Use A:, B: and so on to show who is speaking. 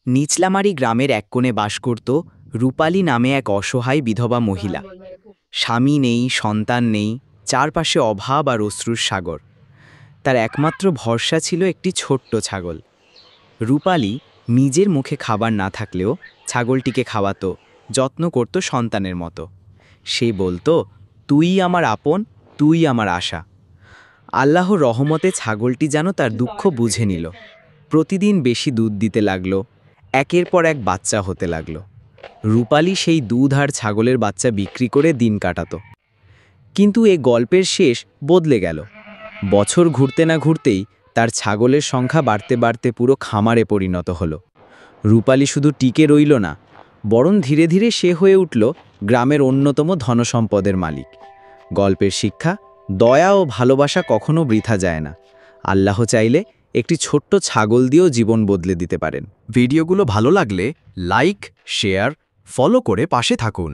A: নিচলামারি গ্রামের এক কোণে বাস করত রূপালী নামে এক অসহায় বিধবা মহিলা। স্বামী নেই, সন্তান নেই, চারপাশে অভাব আর অশ্রুর সাগর। তার একমাত্র ভরসা ছিল একটি ছোট্ট ছাগল। রূপালী নিজের মুখে খাবার না থাকলেও ছাগলটিকে খাওয়াতো, যত্ন করত সন্তানের মতো। সে বলতো, তুই আমার আপন, তুই আমার আশা। আল্লাহর রহমতে ছাগলটি যেন তার দুঃখ বুঝে নিল। প্রতিদিন বেশি দুধ দিতে লাগলো, একের পর এক বাচ্চা হতে লাগলো। রূপালী সেই দুধ আর ছাগলের বাচ্চা বিক্রি করে দিন কাটাতো। কিন্তু এ গল্পের শেষ বদলে গেল। বছর ঘুরতে না ঘুরতেই তার ছাগলের সংখ্যা বাড়তে বাড়তে পুরো খামারে পরিণত হলো। রূপালী শুধু টিকে রইল না, বরং ধীরে ধীরে সে হয়ে উঠল গ্রামের অন্যতম ধনসম্পদের মালিক। গল্পের শিক্ষা: দয়া ও ভালোবাসা কখনো বৃথা যায় না। আল্লাহ চাইলে একটি ছোট্ট ছাগল দিয়েও জীবন বদলে দিতে পারেন।
B: ভিডিওগুলো ভালো লাগলে লাইক, শেয়ার, ফলো করে পাশে থাকুন।